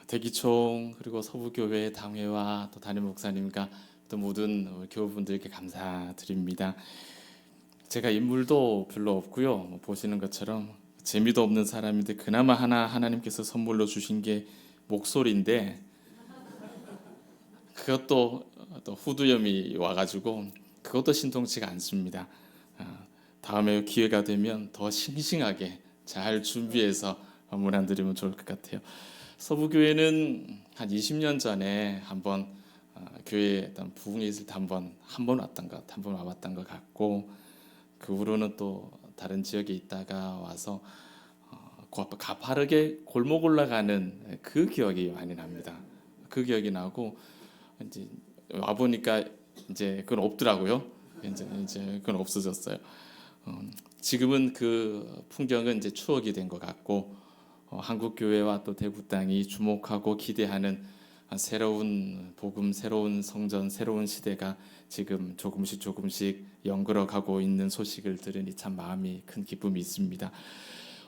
대기총 그리고 서부교회 당회와 또 담임 목사님과 또 모든 교우분들께 감사드립니다. 제가 인물도 별로 없고요. 보시는 것처럼 재미도 없는 사람인데 그나마 하나님께서 선물로 주신 게 목소리인데 그것도 또 후두염이 와가지고 그것도 신통치가 않습니다. 다음에 기회가 되면 더 싱싱하게 잘 준비해서 문안 드리면 좋을 것 같아요. 서부교회는 한 20년 전에 한번 교회에 어떤 부흥이 있을 때 한번 왔던 한 번 와봤던 것 같고 그 후로는 또 다른 지역에 있다가 와서 가파르게 골목 올라가는 그 기억이 많이 납니다. 그 기억이 나고 이제 와 보니까 이제 그건 없더라고요. 이제 그건 없어졌어요. 지금은 그 풍경은 이제 추억이 된 것 같고 한국 교회와 또 대구 땅이 주목하고 기대하는 새로운 복음, 새로운 성전, 새로운 시대가 지금 조금씩 연걸어가고 있는 소식을 들으니 참 마음이 큰 기쁨이 있습니다.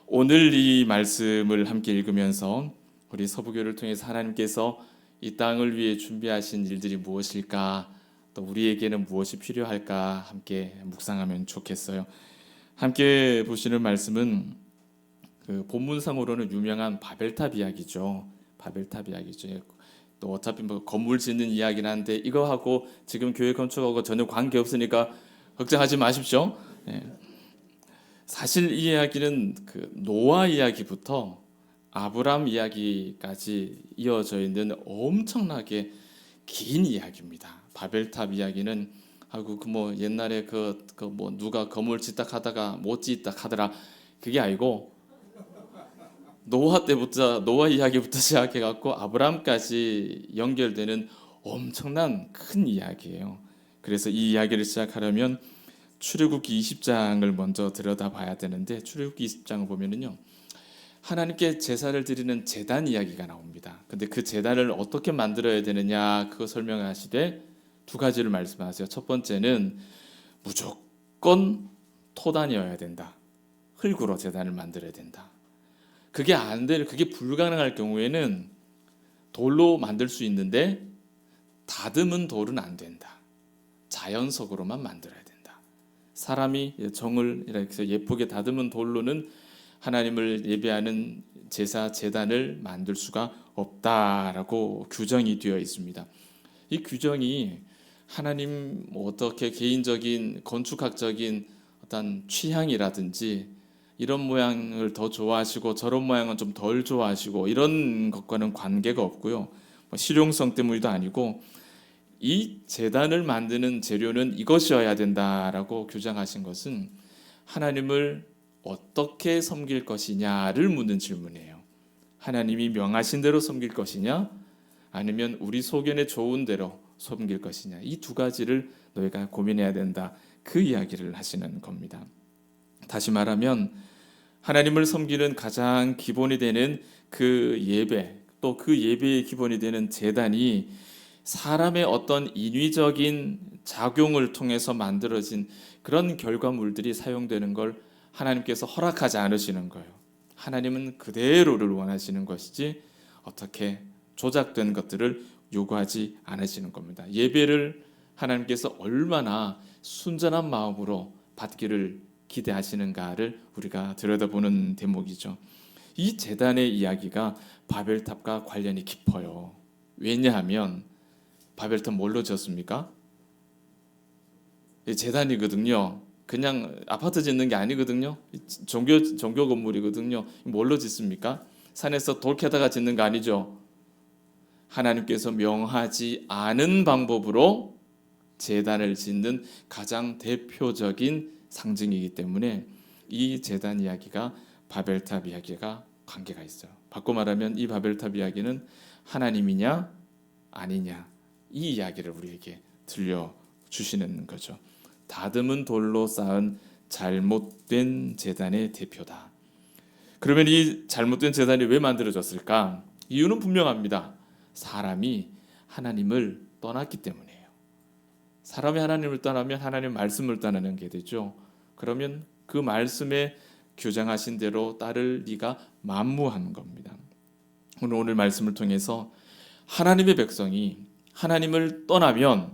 오늘 이 말씀을 함께 읽으면서 우리 서부교를 통해서 하나님께서 이 땅을 위해 준비하신 일들이 무엇일까, 또 우리에게는 무엇이 필요할까 함께 묵상하면 좋겠어요. 함께 보시는 말씀은 그 본문상으로는 유명한 바벨탑 이야기죠. 바벨탑 이야기죠. 또 어차피 뭐 건물 짓는 이야기긴 한데 이거하고 지금 교회 건축하고 전혀 관계 없으니까 걱정하지 마십시오. 예. 사실 이 이야기는 그 노아 이야기부터 아브람 이야기까지 이어져 있는 엄청나게 긴 이야기입니다. 바벨탑 이야기는 하고 그 뭐 옛날에 그 뭐 누가 건물 짓다 하다가 못 짓다 하더라 그게 아니고 노아 이야기부터 시작해 갖고 아브람까지 연결되는 엄청난 큰 이야기예요. 그래서 이 이야기를 시작하려면 출애굽기 20장을 먼저 들여다봐야 되는데 출애굽기 20장을 보면은요. 하나님께 제사를 드리는 제단 이야기가 나옵니다. 근데 그 제단을 어떻게 만들어야 되느냐 그거 설명하시되 두 가지를 말씀하세요. 첫 번째는 무조건 토단이어야 된다. 흙으로 제단을 만들어야 된다. 그게 불가능할 경우에는 돌로 만들 수 있는데 다듬은 돌은 안 된다. 자연석으로만 만들어야 된다. 사람이 정을 이렇게 예쁘게 다듬은 돌로는 하나님을 예배하는 제사 제단을 만들 수가 없다라고 규정이 되어 있습니다. 이 규정이 하나님 어떻게 개인적인 건축학적인 어떤 취향이라든지 이런 모양을 더 좋아하시고 저런 모양은 좀 덜 좋아하시고 이런 것과는 관계가 없고요. 실용성 때문도 아니고 이 제단을 만드는 재료는 이것이어야 된다라고 규정하신 것은 하나님을 어떻게 섬길 것이냐를 묻는 질문이에요. 하나님이 명하신 대로 섬길 것이냐 아니면 우리 소견에 좋은 대로 섬길 것이냐 이 두 가지를 너희가 고민해야 된다. 그 이야기를 하시는 겁니다. 다시 말하면 하나님을 섬기는 가장 기본이 되는 그 예배 또 그 예배의 기본이 되는 제단이 사람의 어떤 인위적인 작용을 통해서 만들어진 그런 결과물들이 사용되는 걸 하나님께서 허락하지 않으시는 거예요. 하나님은 그대로를 원하시는 것이지 어떻게 조작된 것들을 요구하지 않으시는 겁니다. 예배를 하나님께서 얼마나 순전한 마음으로 받기를 기대하시는가를 우리가 들여다보는 대목이죠. 이 제단의 이야기가 바벨탑과 관련이 깊어요. 왜냐하면 바벨탑 뭘로 지었습니까? 제단이거든요. 그냥 아파트 짓는 게 아니거든요. 종교 건물이거든요. 뭘로 짓습니까? 산에서 돌 캐다가 짓는 거 아니죠. 하나님께서 명하지 않은 방법으로 제단을 짓는 가장 대표적인 상징이기 때문에 이 제단 이야기가 바벨탑 이야기가 관계가 있어요. 바꿔 말하면 이 바벨탑 이야기는 하나님이냐 아니냐 이 이야기를 우리에게 들려주시는 거죠. 다듬은 돌로 쌓은 잘못된 제단의 대표다. 그러면 이 잘못된 제단이 왜 만들어졌을까? 이유는 분명합니다. 사람이 하나님을 떠났기 때문이에요. 사람이 하나님을 떠나면 하나님 말씀을 떠나는 게 되죠. 그러면 그 말씀에 규정하신 대로 따를 리가 만무한 겁니다. 오늘 말씀을 통해서 하나님의 백성이 하나님을 떠나면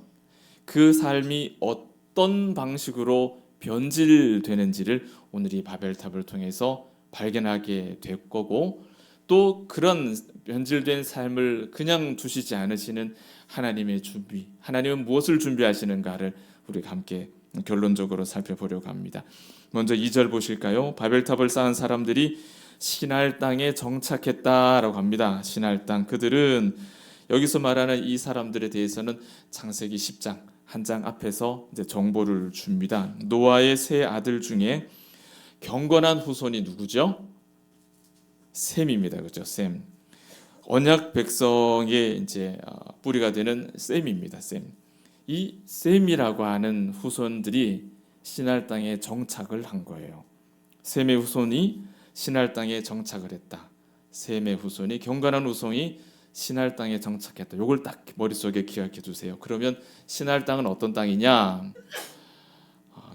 그 삶이 어떤 방식으로 변질되는지를 오늘 이 바벨탑을 통해서 발견하게 될 거고, 또 그런 변질된 삶을 그냥 두시지 않으시는 하나님의 준비, 하나님은 무엇을 준비하시는가를 우리가 함께 결론적으로 살펴보려고 합니다. 먼저 2절 보실까요? 바벨탑을 쌓은 사람들이 시날 땅에 정착했다라고 합니다. 시날 땅, 그들은 여기서 말하는 이 사람들에 대해서는 창세기 10장 한 장 앞에서 이제 정보를 줍니다. 노아의 세 아들 중에 경건한 후손이 누구죠? 셈입니다. 그렇죠? 셈. 언약 백성의 이제 뿌리가 되는 셈입니다. 셈. 이 셈이라고 하는 후손들이 시날 땅에 정착을 한 거예요. 셈의 후손이 시날 땅에 정착을 했다. 셈의 후손이 경건한 후손이 시날 땅에 정착했다. 이걸 딱 머릿속에 기억해 두세요. 그러면 시날 땅은 어떤 땅이냐?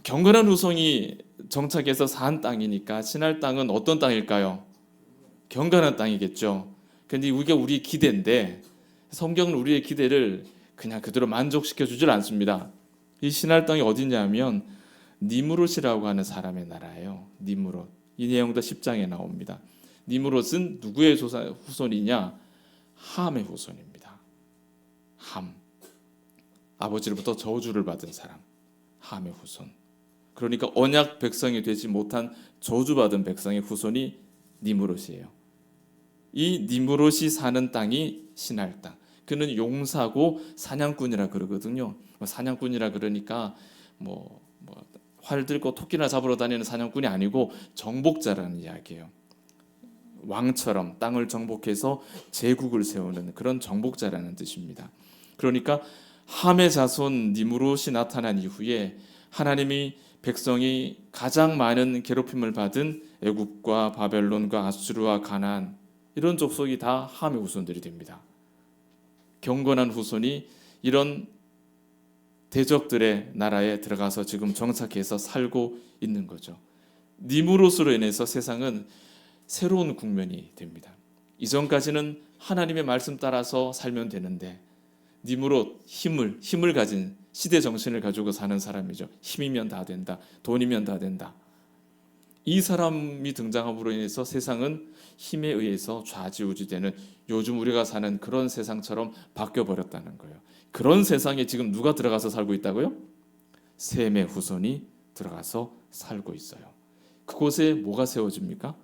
경건한 후손이 정착해서 산 땅이니까 시날 땅은 어떤 땅일까요? 경건한 땅이겠죠. 근데 이게 우리의 기대인데 성경은 우리의 기대를 그냥 그대로 만족시켜 주질 않습니다. 이 시날 땅이 어디냐면 니므롯이라고 하는 사람의 나라예요. 니므롯. 이 내용도 10장에 나옵니다. 니므롯은 누구의 후손이냐? 함의 후손입니다. 함. 아버지로부터 저주를 받은 사람. 함의 후손. 그러니까 언약 백성이 되지 못한 저주받은 백성의 후손이 니므롯이에요. 이 니므롯이 사는 땅이 시날 땅. 그는 용사고 사냥꾼이라 그러거든요. 사냥꾼이라 그러니까 활 들고 토끼나 잡으러 다니는 사냥꾼이 아니고 정복자라는 이야기예요. 왕처럼 땅을 정복해서 제국을 세우는 그런 정복자라는 뜻입니다. 그러니까 함의 자손 니므롯이 나타난 이후에 하나님이 백성이 가장 많은 괴롭힘을 받은 애굽과 바벨론과 아수르와 가나안, 이런 족속이 다 함의 후손들이 됩니다. 경건한 후손이 이런 대적들의 나라에 들어가서 지금 정착해서 살고 있는 거죠. 니므롯으로 인해서 세상은 새로운 국면이 됩니다. 이전까지는 하나님의 말씀 따라서 살면 되는데 니므롯, 힘을 가진 시대 정신을 가지고 사는 사람이죠. 힘이면 다 된다. 돈이면 다 된다. 이 사람이 등장함으로 인해서 세상은 힘에 의해서 좌지우지되는 요즘 우리가 사는 그런 세상처럼 바뀌어버렸다는 거예요. 그런 세상에 지금 누가 들어가서 살고 있다고요? 셈의 후손이 들어가서 살고 있어요. 그곳에 뭐가 세워집니까?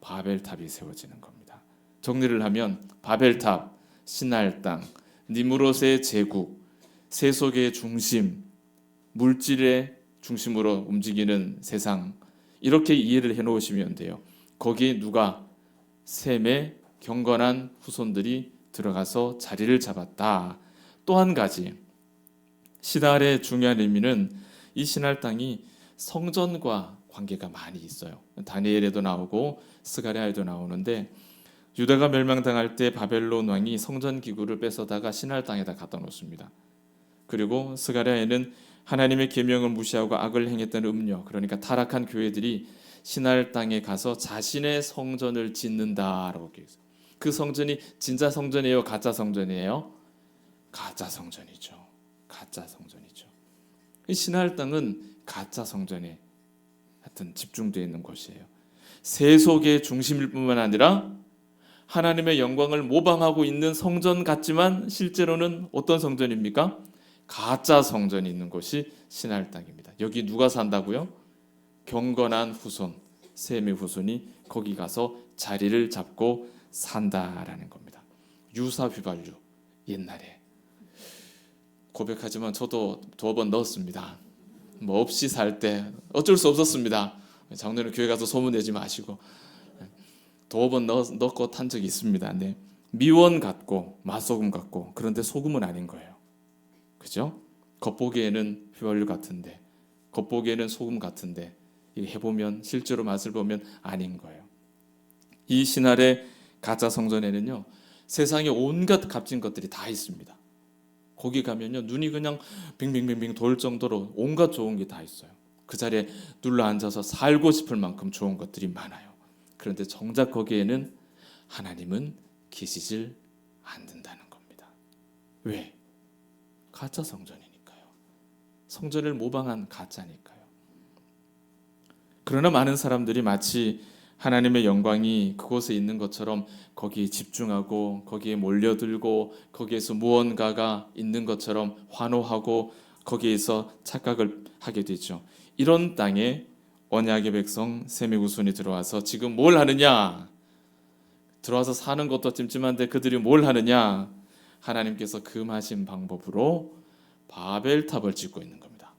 바벨탑이 세워지는 겁니다. 정리를 하면 바벨탑, 시날 땅, 니므롯의 제국, 세속의 중심, 물질의 중심으로 움직이는 세상, 이렇게 이해를 해놓으시면 돼요. 거기에 누가? 셈의 경건한 후손들이 들어가서 자리를 잡았다. 또 한 가지, 시날의 중요한 의미는 이 시날 땅이 성전과 관계가 많이 있어요. 다니엘에도 나오고 스가랴에도 나오는데, 유다가 멸망당할 때 바벨론 왕이 성전 기구를 뺏어다가 시날 땅에다 갖다 놓습니다. 그리고 스가랴에는 하나님의 계명을 무시하고 악을 행했던 음녀, 그러니까 타락한 교회들이 시날 땅에 가서 자신의 성전을 짓는다라고 기록해요. 그 성전이 진짜 성전이에요, 가짜 성전이에요? 가짜 성전이죠. 가짜 성전이죠. 이 시날 땅은 가짜 성전에 하여튼 집중되어 있는 곳이에요. 세속의 중심일 뿐만 아니라 하나님의 영광을 모방하고 있는 성전 같지만 실제로는 어떤 성전입니까? 가짜 성전이 있는 곳이 시날 땅입니다. 여기 누가 산다고요? 경건한 후손, 셈의 후손이 거기 가서 자리를 잡고 산다라는 겁니다. 유사 휘발유, 옛날에 고백하지만 저도 2번 넣었습니다. 없이 살 때 어쩔 수 없었습니다. 장로님 교회 가서 소문내지 마시고 2번 넣고 탄 적이 있습니다. 네. 미원 같고 맛소금 같고, 그런데 소금은 아닌 거예요. 그죠? 겉보기에는 휘발유 같은데, 겉보기에는 소금 같은데, 해보면 실제로 맛을 보면 아닌 거예요. 이 시날의 가짜 성전에는요, 세상에 온갖 값진 것들이 다 있습니다. 거기 가면요, 눈이 그냥 빙빙빙빙 돌 정도로 온갖 좋은 게 다 있어요. 그 자리에 눌러 앉아서 살고 싶을 만큼 좋은 것들이 많아요. 그런데 정작 거기에는 하나님은 계시질 않는다는 겁니다. 왜? 가짜 성전이니까요. 성전을 모방한 가짜니까요. 그러나 많은 사람들이 마치 하나님의 영광이 그곳에 있는 것처럼 거기에 집중하고 거기에 몰려들고 거기에서 무언가가 있는 것처럼 환호하고 거기에서 착각을 하게 되죠. 이런 땅에 언약의 백성 셈의 후손이 들어와서 지금 뭘 하느냐? 들어와서 사는 것도 찜찜한데 그들이 뭘 하느냐? 하나님께서 금하신 방법으로 바벨탑을 짓고 있는 겁니다.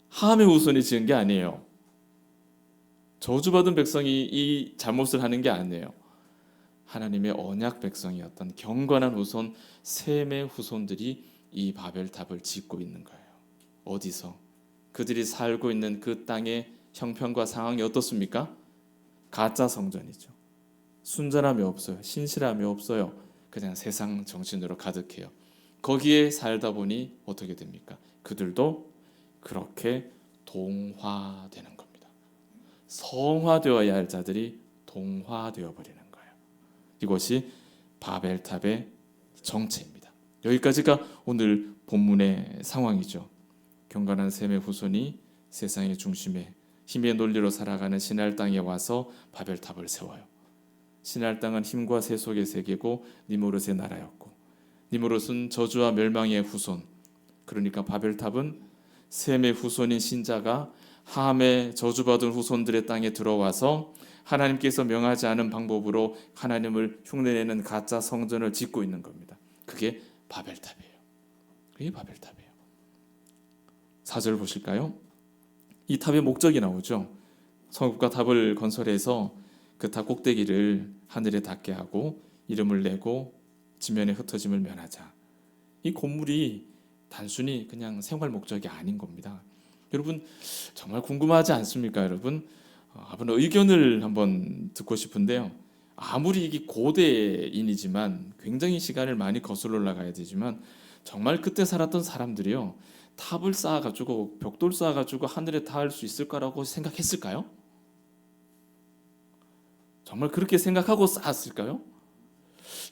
함의 후손이 지은 게 아니에요. 저주받은 백성이 이 잘못을 하는 게 아니에요. 하나님의 언약 백성이었던 경건한 후손 셈의 후손들이 이 바벨탑을 짓고 있는 거예요. 어디서? 그들이 살고 있는 그 땅의 형편과 상황이 어떻습니까? 가짜 성전이죠. 순전함이 없어요. 신실함이 없어요. 그냥 세상 정신으로 가득해요. 거기에 살다 보니 어떻게 됩니까? 그들도 그렇게 동화되는 겁니다. 성화되어야 할 자들이 동화되어 버리는 거예요. 이것이 바벨탑의 정체입니다. 여기까지가 오늘 본문의 상황이죠. 경건한 셈의 후손이 세상의 중심에 힘의 논리로 살아가는 신할 땅에 와서 바벨탑을 세워요. 신할 땅은 힘과 세속의 세계고 니무롯의 나라였고, 니무롯은 저주와 멸망의 후손. 그러니까 바벨탑은 셈의 후손인 신자가 함의 저주받은 후손들의 땅에 들어와서 하나님께서 명하지 않은 방법으로 하나님을 흉내내는 가짜 성전을 짓고 있는 겁니다. 그게 바벨탑이에요. 그게 바벨탑이에요. 4절 보실까요? 이 탑의 목적이 나오죠. 성읍과 탑을 건설해서 그 탑 꼭대기를 하늘에 닿게 하고 이름을 내고 지면의 흩어짐을 면하자. 이 건물이 단순히 그냥 생활 목적이 아닌 겁니다. 여러분 정말 궁금하지 않습니까? 여러분 한번 의견을 한번 듣고 싶은데요. 아무리 이게 고대인이지만 굉장히 시간을 많이 거슬러 올라가야 되지만 정말 그때 살았던 사람들이요. 탑을 쌓아가지고 벽돌 쌓아가지고 하늘에 닿을 수 있을 거라고 생각했을까요? 정말 그렇게 생각하고 쌓았을까요?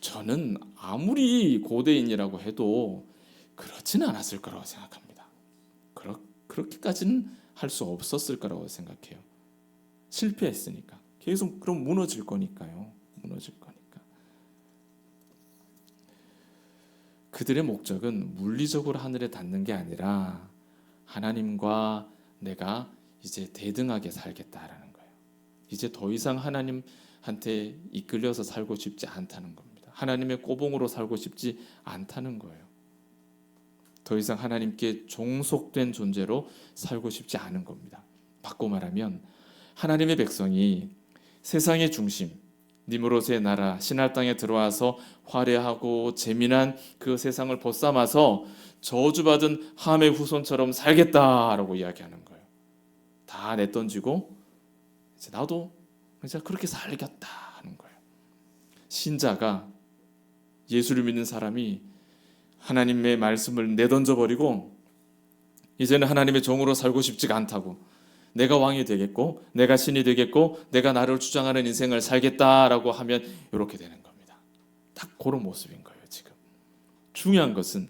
저는 아무리 고대인이라고 해도 그렇지는 않았을 거라고 생각합니다. 그렇게까지는 할 수 없었을 거라고 생각해요. 실패했으니까. 계속 그럼 무너질 거니까요. 무너질 거니까. 그들의 목적은 물리적으로 하늘에 닿는 게 아니라 하나님과 내가 이제 대등하게 살겠다라는 거예요. 이제 더 이상 하나님한테 이끌려서 살고 싶지 않다는 겁니다. 하나님의 꼬봉으로 살고 싶지 않다는 거예요. 더 이상 하나님께 종속된 존재로 살고 싶지 않은 겁니다. 바꿔 말하면 하나님의 백성이 세상의 중심, 니무롯의 나라, 신할 땅에 들어와서 화려하고 재미난 그 세상을 벗삼아서 저주받은 함의 후손처럼 살겠다라고 이야기하는 거예요. 다 내던지고 이제 나도 이제 그렇게 살겠다 하는 거예요. 신자가 예수를 믿는 사람이 하나님의 말씀을 내던져 버리고 이제는 하나님의 종으로 살고 싶지가 않다고, 내가 왕이 되겠고 내가 신이 되겠고 내가 나를 주장하는 인생을 살겠다라고 하면 이렇게 되는 겁니다. 딱 그런 모습인 거예요. 지금 중요한 것은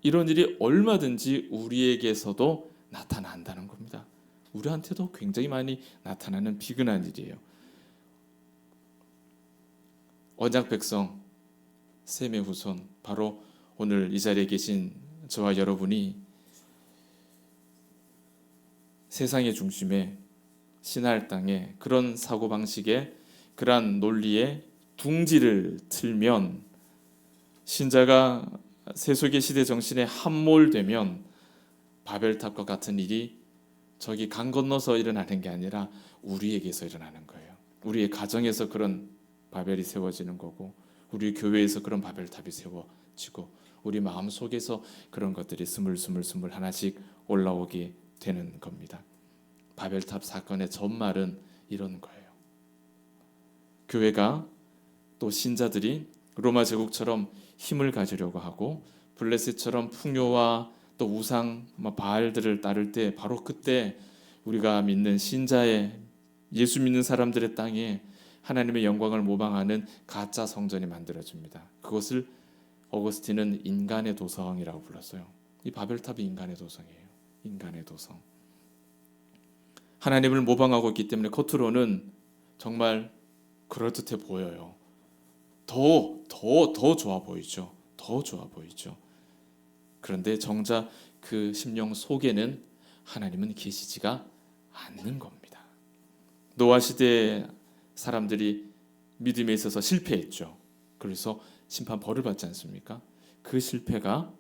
이런 일이 얼마든지 우리에게서도 나타난다는 겁니다. 우리한테도 굉장히 많이 나타나는 비근한 일이에요. 언약 백성 셈의 후손, 바로 오늘 이 자리에 계신 저와 여러분이 세상의 중심에 신할 땅에 그런 사고방식에 그러한 논리에 둥지를 틀면, 신자가 세속의 시대 정신에 함몰되면 바벨탑과 같은 일이 저기 강 건너서 일어나는 게 아니라 우리에게서 일어나는 거예요. 우리의 가정에서 그런 바벨이 세워지는 거고, 우리 교회에서 그런 바벨탑이 세워지고, 우리 마음속에서 그런 것들이 스물스물 하나씩 올라오게 되는 겁니다. 바벨탑 사건의 전말은 이런 거예요. 교회가 또 신자들이 로마 제국처럼 힘을 가지려고 하고 블레셋처럼 풍요와 또 우상 바알들을 따를 때, 바로 그때 우리가 믿는 신자의 예수 믿는 사람들의 땅에 하나님의 영광을 모방하는 가짜 성전이 만들어집니다. 그것을 어거스틴은 인간의 도성이라고 불렀어요. 이 바벨탑이 인간의 도성이에요. 인간의 도성. 하나님을 모방하고 있기 때문에 겉으로는 정말 그럴듯해 보여요. 더 좋아 보이죠. 더 좋아 보이죠. 그런데 정작 그 심령 속에는 하나님은 계시지가 않는 겁니다. 노아 시대의 사람들이 믿음에 있어서 실패했죠. 그래서 심판 벌을 받지 않습니까? 그 실패가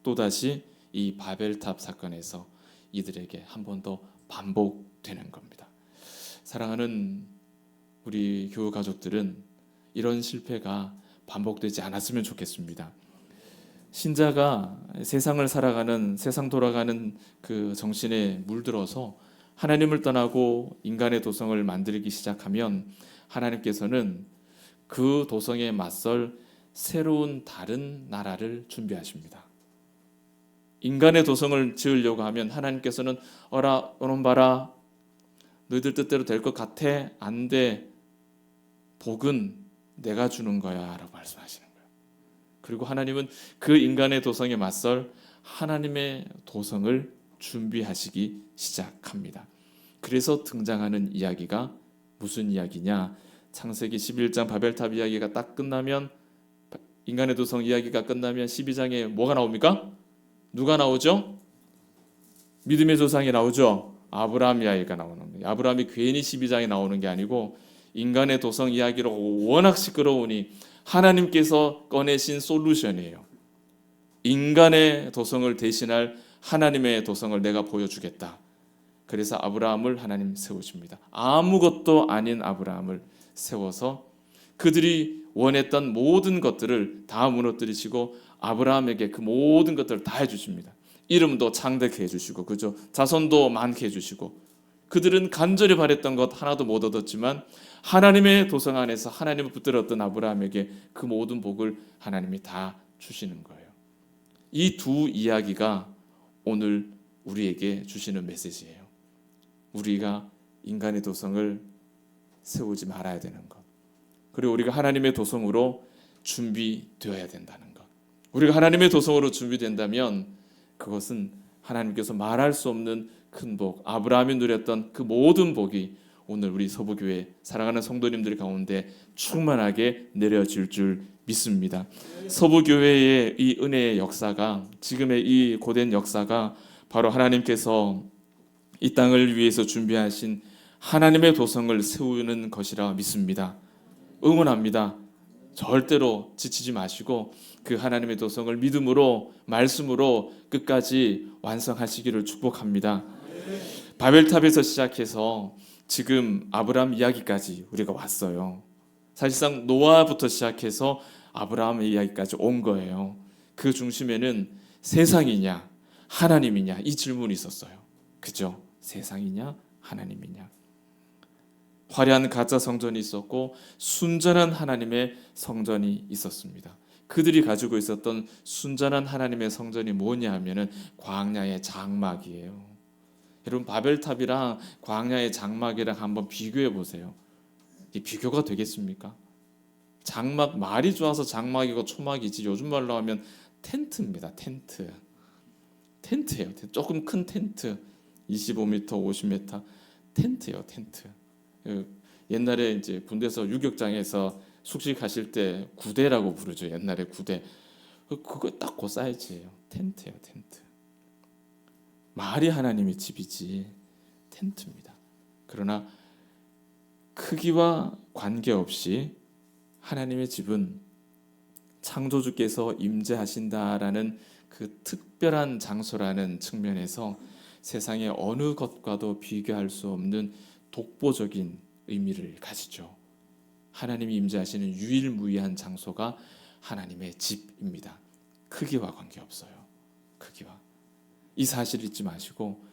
또다시 이 바벨탑 사건에서 이들에게 한 번 더 반복되는 겁니다. 사랑하는 우리 교우 가족들은 이런 실패가 반복되지 않았으면 좋겠습니다. 신자가 세상을 살아가는, 세상 돌아가는 그 정신에 물들어서 하나님을 떠나고 인간의 도성을 만들기 시작하면 하나님께서는 그 도성에 맞설 새로운 다른 나라를 준비하십니다. 인간의 도성을 지으려고 하면 하나님께서는 어라 오놈 봐라, 너희들 뜻대로 될 것 같아? 안 돼. 복은 내가 주는 거야 라고 말씀하시는 거예요. 그리고 하나님은 그 인간의 도성에 맞설 하나님의 도성을 준비하시기 시작합니다. 그래서 등장하는 이야기가 무슨 이야기냐? 창세기 11장 바벨탑 이야기가 딱 끝나면, 인간의 도성 이야기가 끝나면 12장에 뭐가 나옵니까? 누가 나오죠? 믿음의 조상이 나오죠. 아브라함 이야기가 나오는 거예요. 아브라함이 괜히 12장에 나오는 게 아니고 인간의 도성 이야기로 워낙 시끄러우니 하나님께서 꺼내신 솔루션이에요. 인간의 도성을 대신할 하나님의 도성을 내가 보여주겠다. 그래서 아브라함을 하나님 세우십니다. 아무것도 아닌 아브라함을 세워서 그들이 원했던 모든 것들을 다 무너뜨리시고 아브라함에게 그 모든 것들을 다 해주십니다. 이름도 창대케 해주시고, 그죠? 자손도 많게 해주시고, 그들은 간절히 바랬던 것 하나도 못 얻었지만 하나님의 도성 안에서 하나님을 붙들었던 아브라함에게 그 모든 복을 하나님이 다 주시는 거예요. 이 두 이야기가 오늘 우리에게 주시는 메시지예요. 우리가 인간의 도성을 세우지 말아야 되는 것, 그리고 우리가 하나님의 도성으로 준비되어야 된다는 것. 우리가 하나님의 도성으로 준비된다면 그것은 하나님께서 말할 수 없는 큰 복, 아브라함이 누렸던 그 모든 복이 오늘 우리 서부교회 사랑하는 성도님들 가운데 충만하게 내려질 줄 믿습니다. 서부교회의 이 은혜의 역사가, 지금의 이 고된 역사가 바로 하나님께서 이 땅을 위해서 준비하신 하나님의 도성을 세우는 것이라 믿습니다. 응원합니다. 절대로 지치지 마시고 그 하나님의 도성을 믿음으로, 말씀으로 끝까지 완성하시기를 축복합니다. 바벨탑에서 시작해서 지금 아브라함 이야기까지 우리가 왔어요. 사실상 노아부터 시작해서 아브라함의 이야기까지 온 거예요. 그 중심에는 세상이냐 하나님이냐 이 질문이 있었어요. 그죠? 세상이냐 하나님이냐. 화려한 가짜 성전이 있었고 순전한 하나님의 성전이 있었습니다. 그들이 가지고 있었던 순전한 하나님의 성전이 뭐냐 하면은 광야의 장막이에요. 여러분, 바벨탑이랑 광야의 장막이랑 한번 비교해 보세요. 이 비교가 되겠습니까? 장막, 말이 좋아서 장막이고 초막이지 요즘 말로 하면 텐트입니다. 텐트예요. 조금 큰 텐트, 25m, 50m 텐트예요. 텐트. 옛날에 이제 군대에서 유격장에서 숙식하실 때 구대라고 부르죠. 옛날에 구대. 그거 딱 그 사이즈예요. 텐트예요. 텐트. 말이 하나님의 집이지 텐트입니다. 그러나 크기와 관계없이 하나님의 집은 창조주께서 임재하신다라는 그 특별한 장소라는 측면에서 세상의 어느 것과도 비교할 수 없는 독보적인 의미를 가지죠. 하나님이 임재하시는 유일무이한 장소가 하나님의 집입니다. 크기와 관계없어요. 크기와. 이 사실을 잊지 마시고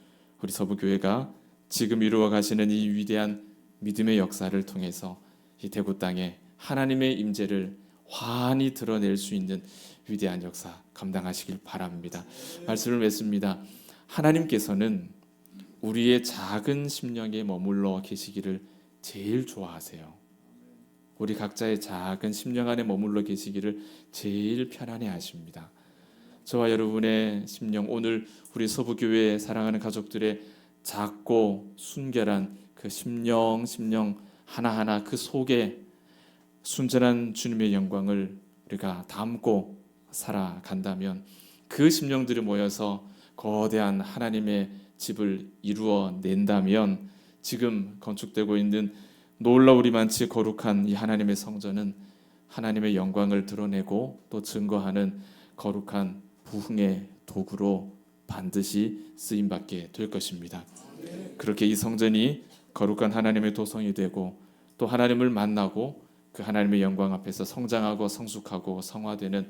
우리 서부교회가 지금 이루어 가시는 이 위대한 믿음의 역사를 통해서 이 대구 땅에 하나님의 임재를 환히 드러낼 수 있는 위대한 역사 감당하시길 바랍니다. 말씀을 맺습니다. 하나님께서는 우리의 작은 심령에 머물러 계시기를 제일 좋아하세요. 우리 각자의 작은 심령 안에 머물러 계시기를 제일 편안해 하십니다. 저와 여러분의 심령, 오늘 우리 서부교회 사랑하는 가족들의 작고 순결한 그 심령 하나하나 그 속에 순전한 주님의 영광을 우리가 담고 살아간다면 그 심령들이 모여서 거대한 하나님의 집을 이루어 낸다면 지금 건축되고 있는 놀라우리만치 거룩한 이 하나님의 성전은 하나님의 영광을 드러내고 또 증거하는 거룩한 부흥의 도구로 반드시 쓰임받게 될 것입니다. 그렇게 이 성전이 거룩한 하나님의 도성이 되고 또 하나님을 만나고 그 하나님의 영광 앞에서 성장하고 성숙하고 성화되는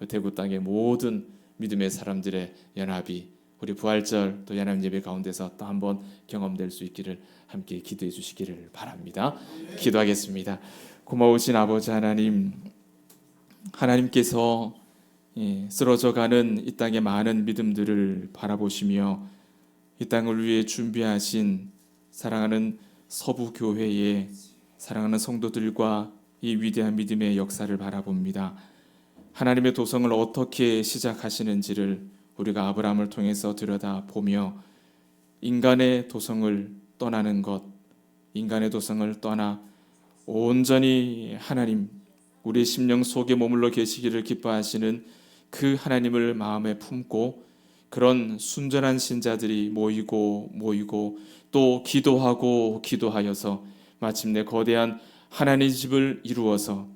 대구 땅의 모든 믿음의 사람들의 연합이 우리 부활절 또 연합 예배 가운데서 또 한번 경험될 수 있기를 함께 기도해 주시기를 바랍니다. 기도하겠습니다. 고마우신 아버지 하나님, 하나님께서 쓰러져가는 이 땅의 많은 믿음들을 바라보시며 이 땅을 위해 준비하신 사랑하는 서부교회의 사랑하는 성도들과 이 위대한 믿음의 역사를 바라봅니다. 하나님의 도성을 어떻게 시작하시는지를 우리가 아브라함을 통해서 들여다보며 인간의 도성을 떠나는 것, 인간의 도성을 떠나 온전히 하나님, 우리 심령 속에 머물러 계시기를 기뻐하시는 그 하나님을 마음에 품고 그런 순전한 신자들이 모이고 또 기도하고 기도하여서 마침내 거대한 하나님의 집을 이루어서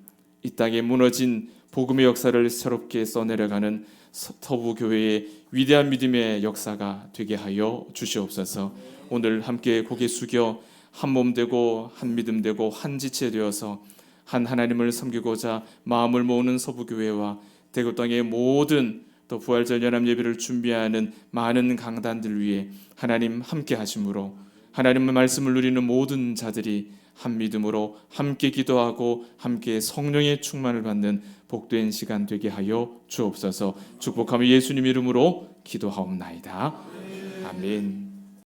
이 땅에 무너진 복음의 역사를 새롭게 써내려가는 서부교회의 위대한 믿음의 역사가 되게 하여 주시옵소서. 오늘 함께 고개 숙여 한 몸 되고 한 믿음 되고 한 지체 되어서 한 하나님을 섬기고자 마음을 모으는 서부교회와 대구 땅의 모든 또 부활절 연합 예배를 준비하는 많은 강단들 위에 하나님 함께 하심으로 하나님의 말씀을 누리는 모든 자들이 한 믿음으로 함께 기도하고 함께 성령의 충만을 받는 복된 시간 되게 하여 주옵소서. 축복하며 예수님 이름으로 기도하옵나이다. 아멘.